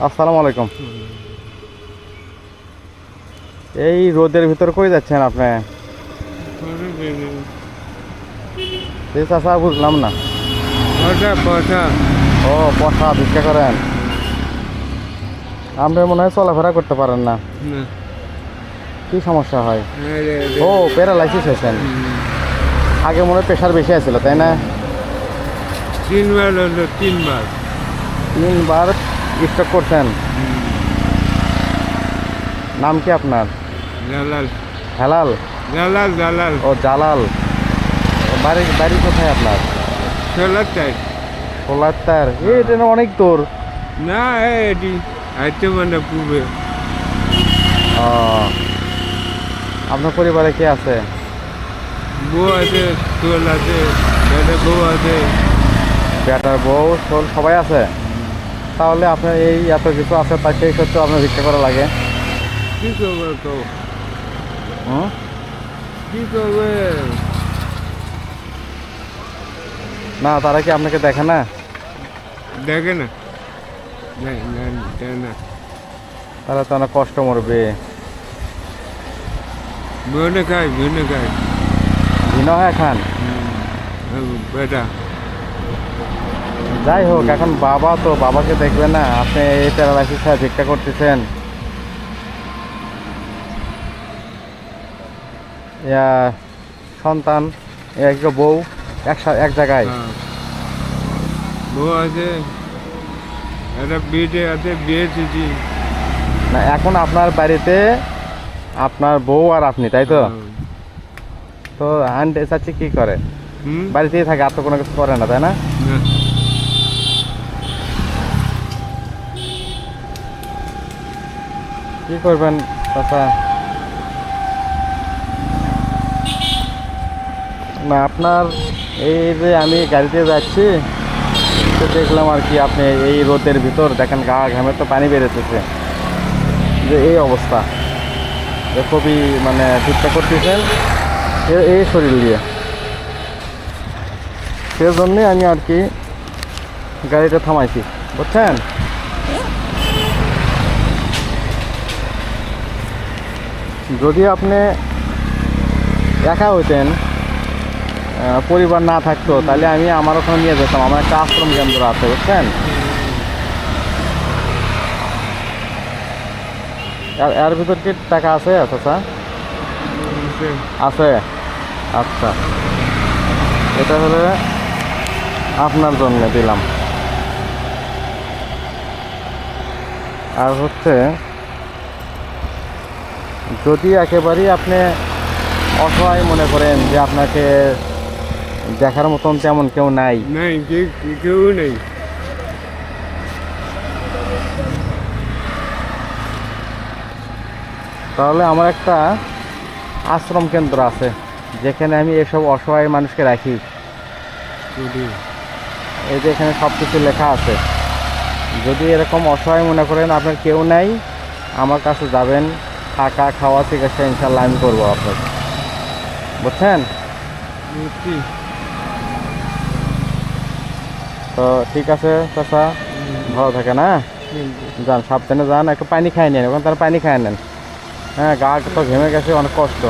আসসালামু আলাইকুম। এই রোদের ভিতর কই যাচ্ছেন আপনি? এই চাচা বুঝলাম না। ও পশা ভিক্ষা করেন? আপনি মনে হয় চলাফেরা করতে পারেন না। কি সমস্যা হয়? ও প্যারালাইসিস হয়েছেন। আগে মনে হয় প্রেশার বেশি আছিল, তাই না? 3 বার হলো, 3 বার। 3 বার স্ট্রোক করছেন। নাম কি আপনার? জালাল। হেলাল? জালাল জালাল। ও জালাল। বাড়ি বাড়ি কোথায় আপনার? চলার কোলাত্তার? এটা না অনেক দূর। না, এটি আইতে মানে পূর্বে। ও, আপনার পরিবারে কে আছে? বউ আছে, ছোল আছে, বেটা বউ আছে। বেটার বউ সোল সবাই আছে? তাহলে আপনার এই এত কিছু আছে, তাই সেই সত্ত্বেও আপনার ভিক্ষা করা লাগে? কি করবে তো? হুম? কি করবে? না, তারা কি আপনাকে দেখে না? দেখে না, না না দেখে না। তারা তো অনেক কষ্ট মরবে। মনে খায়, মনে খায়। ভিন্ন হয় খান। বেটা যাই হোক, এখন বাবা তো, বাবাকে দেখবে না? আপনি এই প্যারালাইসিস হয়ে ভিক্ষা করতেছেন। সন্তান, এক বউ, এক জায়গায়? বউ আছে, একটা বিয়ে আছে, বিয়ে দিচ্ছি। না, এখন আপনার বাড়িতে আপনার বউ আর আপনি, তাই তো? তো আন্টি চাচি কি করে? বাড়িতেই থাকে, আর তো কোনো কিছু করে না, তাই না? কি করবেন চাচা? না, আপনার এই যে আমি গাড়িতে যাচ্ছি, তো দেখলাম আর কি, আপনি এই রোদের ভিতর দেখেন, গা ঘামে তো পানি বেরোতেছে, যে এই অবস্থা, যে খুবই মানে ভিক্ষা করতেছেন এই শরীর দিয়ে। সেজন্যে আমি আর কি গাড়িটা থামাইছি, বুঝছেন? যদি আপনি একা হইতেন, পরিবার না থাকতো, তাহলে আমি আমার ওখানে নিয়ে যেতাম। আমার একটা আশ্রম কেন্দ্র আছে, বুঝছেন? এর ভিতর কি টাকা আছে চাচা? আছে? আচ্ছা, এটা হলে আপনার জন্য দিলাম। আর হচ্ছে, যদি একেবারেই আপনি অসহায় মনে করেন যে আপনাকে দেখার মতন তেমন কেউ নাই, কেউ নেই, তাহলে আমার একটা আশ্রম কেন্দ্র আছে, যেখানে আমি এসব অসহায় মানুষকে রাখি। এই যে এখানে সব কিছু লেখা আছে। যদি এরকম অসহায় মনে করেন আপনার কেউ নাই, আমার কাছে যাবেন, থাকা খাওয়া চিকিৎসা ইনশাল্লাহ আমি করবো আপনার, বুঝছেন? তো ঠিক আছে চাচা, ভালো থাকেন। হ্যাঁ, যান, সাবধানে যান, একটু পানি খাই নেন, ওখানে তার পানি খাই নেন। হ্যাঁ, গা তো ঘেমে গেছে, অনেক কষ্ট।